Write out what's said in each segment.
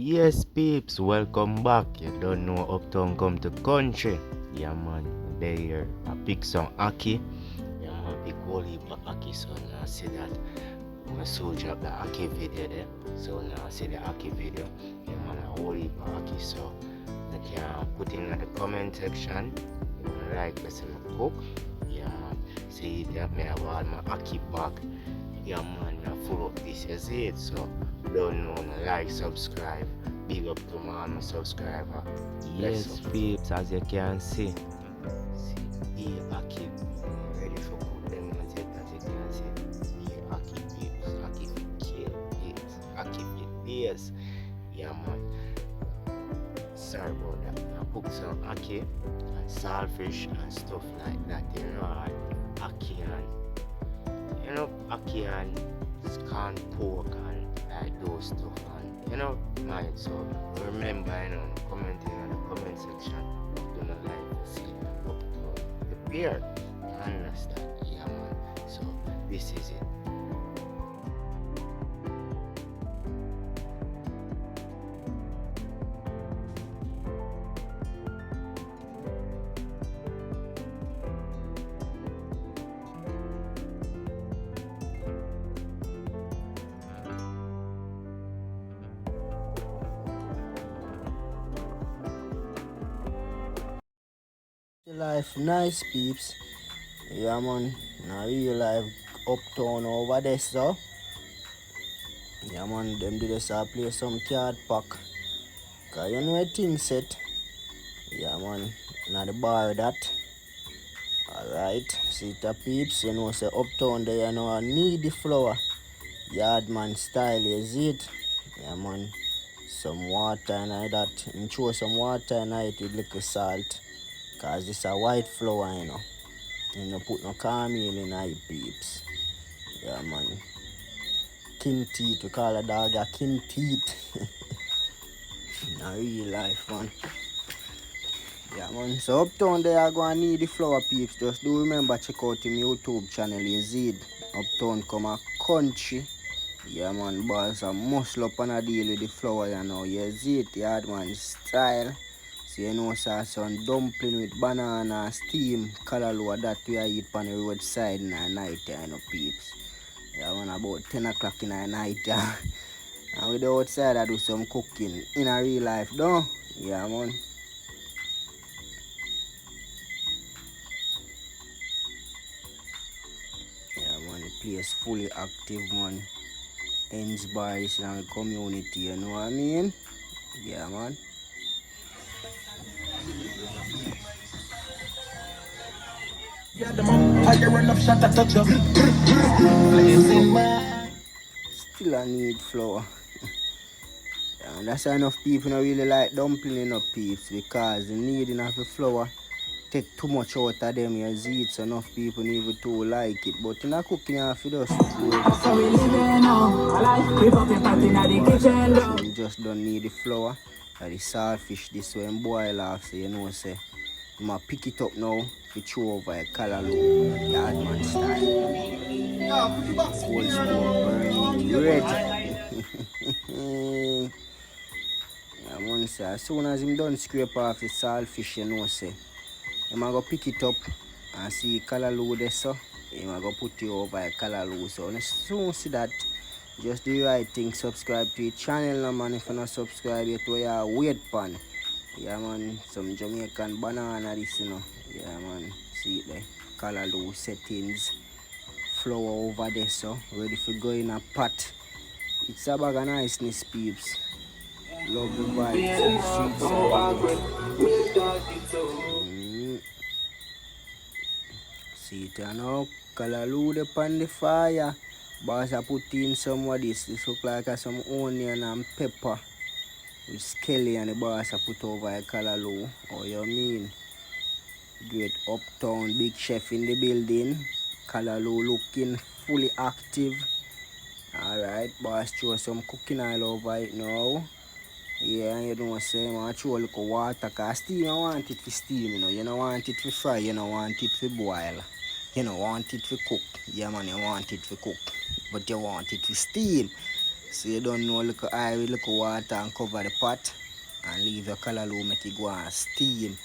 Yes, peeps, welcome back. You don't know Uptown come to country. Yeah, man, they here. I pick some Aki. Yeah, man, big whole heap of Aki. So now I see that. I'm gonna soldier up the Aki video there. So now I see the Aki video. Yeah, man, a whole heap of Aki. So you can put in the comment section. You wanna like, listen to cook. Yeah, man. See that me have all my Aki back. Yeah, man, I full up this is it. So don't know, like, subscribe. Big up to my subscriber. Yes, peeps, as you can see, I keep ready for cook them as you can see. I keep peeps, I keep kill peeps, I keep it beers. Yeah, man. Sorry about that. I cook some aki and saltfish and stuff like that. You know, aki and aki and scanned pork and like those stuff and mind. So remember, commenting in the comment section. Do not like to see up to the beer. You understand? Yeah, man. So this is it. Life nice peeps. Yeah man, now real life uptown over there so. Yeah man, them did us play some card pack. Cause you know a thing set. Yeah man, now the bar that. Alright, see the peeps, you know say uptown there you know I need the flour. Yard man style is it. Yeah man. Some water and that. And throw some water in it with little salt. Cause this a white flour, you know. And you put no caramel in it, peeps. Yeah, man. King teeth, we call a dog a king teeth. In real life, man. Yeah, man. So uptown there, I gonna need the flour, peeps. Just do remember, check out him YouTube channel, Yazid. Uptown come a country. Yeah, man. Boys a muscle up and a deal with the flour, you know. Yazid, yard man style. So you know, sir, some dumpling with banana, steam, callaloo, that we eat on the roadside in the night, you know, peeps. Yeah, man, about 10 o'clock in the night, yeah. And we do outside, I do some cooking in a real life, though. Yeah, man. Yeah, man, the place fully active, man. Ends bars in the community, you know what I mean? Yeah, man. Still I need flour. And that's why enough people don't really like dumpling enough peeps because the need enough of flour take too much out of them you see it, so enough people even too like it. But in a cooking you have to just do everything. So we living now. I like keep up your party in the kitchen. You just don't need the flour. And the saltfish this way and boil off, so you know say you might pick it up now to throw over a callaloo, yardman style. Cold smoke burning red. Yeah, man, say, as soon as him done scrape off the saltfish, you know, say, him go pick it up and see callaloo there, so him go put it over a callaloo. So, as soon see that, just do the right thing, subscribe to the channel, no, man. If you not subscribe yet, we are wait pan. Yeah, man, some Jamaican banana, this, you know. Yeah, man, see it there, callaloo settings, flour over there, so, ready for go in a pot. It's a bag of niceness, peeps. Love the vibes, streets See it now, callaloo upon the fire. Boss, I put in some of this. This look like some onion and pepper with skelly, and the boss I put over a callaloo. Oh, you mean? Great Uptown, big chef in the building. Callaloo looking fully active. Alright, boss, throw some cooking oil over it now. Yeah, you know what I'm saying, man, throw a little water, because steam, you want it for steam, you know. You don't want it for fry, you don't want it for boil. You don't want it for cook. Yeah, man, you want it for cook. But you want it for steam. So you don't know, look eye with little water and cover the pot and leave your callaloo make it go and steam.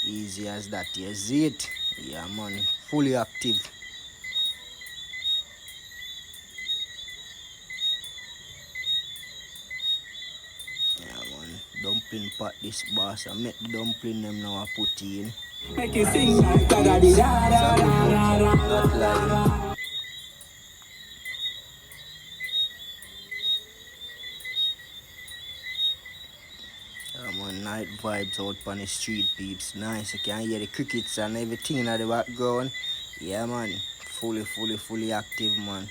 Easy as that, you see it? Yeah man, fully active. Yeah man, dumpling pot this boss. I make the dumpling them now I put in. Make you sing like da da da da da da. Not lying. Night vibes out on the street, peeps. Nice. You can hear the crickets and everything in the background. Yeah, man. Fully active, man.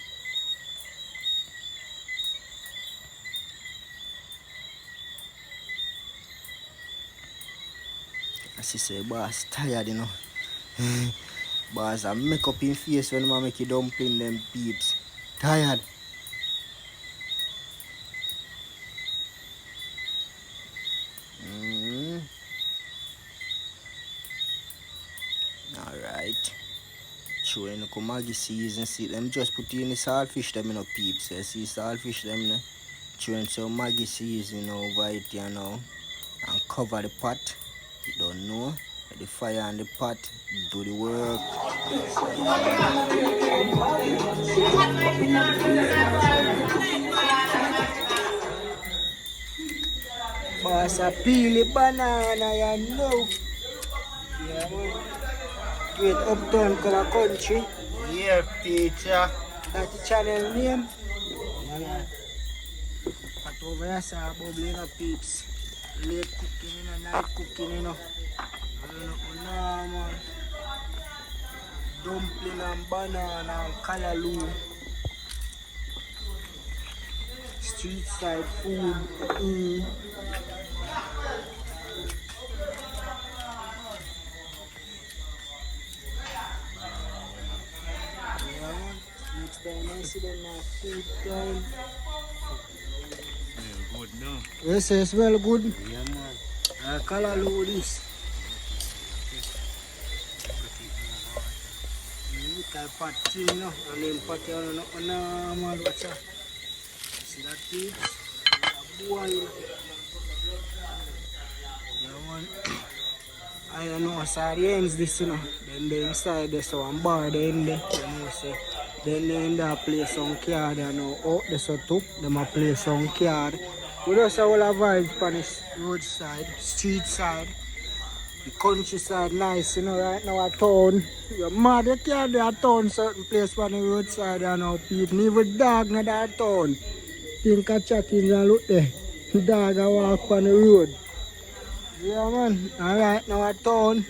As you say, boss, tired, you know. Boss, I make up in face when I make you dumpling them, peeps. Tired. Alright. Showing the Maggie season, see them just put in the saltfish them, you know, peeps. You see saltfish them, you know. Showing some Maggie season over it, you know. And cover the pot. You don't know. The fire and the pot do the work. Boss, I peel the banana, you know. Yeah, man. Great Uptown color country. Yeah, teacher. That's the channel name. Yeah. But over here, sir, bubbling up peeps. Late cooking, you know, night cooking, you know. I don't know, man. Dumpling and banana and callaloo. Street side food. Next time I see them now, food time. Good, no? Yes, it smell good. Yeah, man. Callaloo this. Type pot thing, no? And then pot on man, watch out. See that thing? Boil. Yeah, man. I don't know, sardines this, you know. Then they inside there, so I'm bar there in there, you know, say. Then they in there play some card, you know, out there so too. Them a play some card. We just have all our vibes on this roadside, street side. The countryside nice, you know, right now a town. You're mad, you can't do a town certain place on the roadside, you know, people. Even dog in that town. Think of chickens and look there. Dog a walk on the road. Yeah, man. Alright, now a town.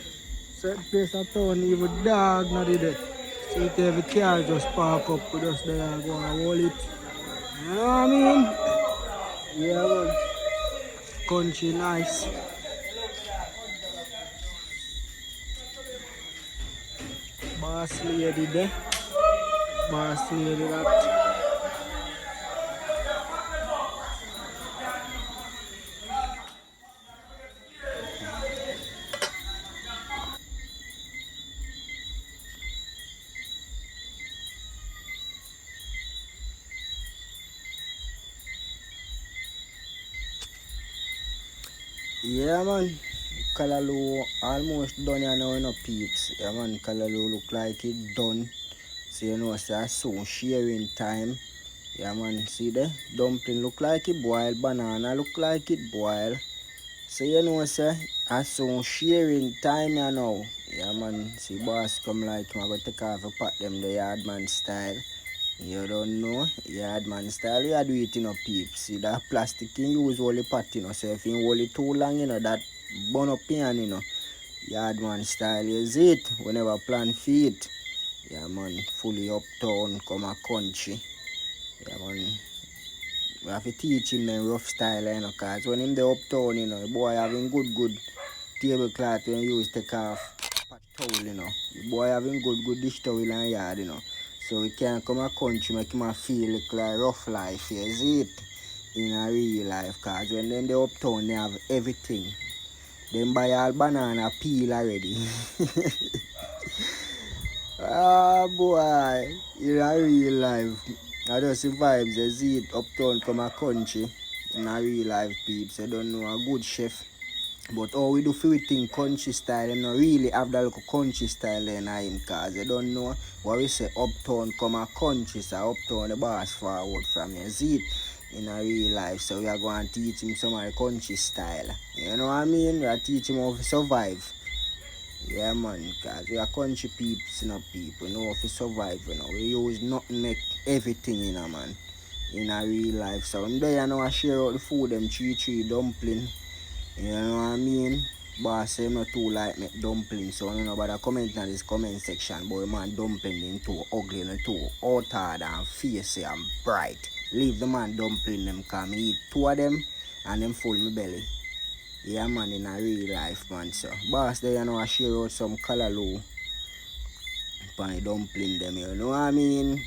Certain place a town, even dog not there. See if every car just park up with us there and go and hold it. You know what I mean? Yeah, man. Country nice. Boss lady there. Boss lady that. Yeah, man. Callaloo almost done here now, you know, peeps. Yeah, man. Callaloo look like it done. So, you know, say soon sharing time. Yeah, man. See there? Dumpling look like it boil. Banana look like it boil. So, you know, say soon sharing time, you know. Yeah, man. See, boss come like him. I go take off a pot them the yard man style. You don't know, yard man style, you do it, you know, peeps. See that plastic you use only pot, you know, so if you hold it too long, you know, that burn up pan, you know. Yard man style is it. Whenever plan feet. Yeah man, fully uptown, come a country. Yeah man. We have to teach him the rough style, you know, cause when him the uptown, you know, the boy having good tablecloth when you use take off patch towel, you know. The boy having good dish towel and yard, you know. So we can't come a country make him a feel like rough life, you see it? In a real life, cause when they uptown they have everything. Them buy all banana peel already. Ah boy, in a real life. I just the vibes, you see it uptown come a country in a real life peeps. You don't know a good chef. But all we do for we think country style, you know, really have that little country style in him cause you don't know what we say uptown come a country, so uptown the boss forward from you. See it in a real life. So we are going to teach him some of the country style. You know what I mean? We are teaching him how to survive. Yeah man, cause we are country peeps, you know, people know how to survive, you know. We use nothing make everything, you know, man. In a real life. So I'm there, you know, I share out the food, them three dumpling. You know what I mean? Boss say not too like make dumpling, so I don't know about the comment in this comment section. Boy man dumpling them too ugly and too outward and fierce and bright. Leave the man dumpling them come eat two of them and them full my belly. Yeah man in a real life man, so boss there you know I share out some color low upon the dumpling them, you know what I mean?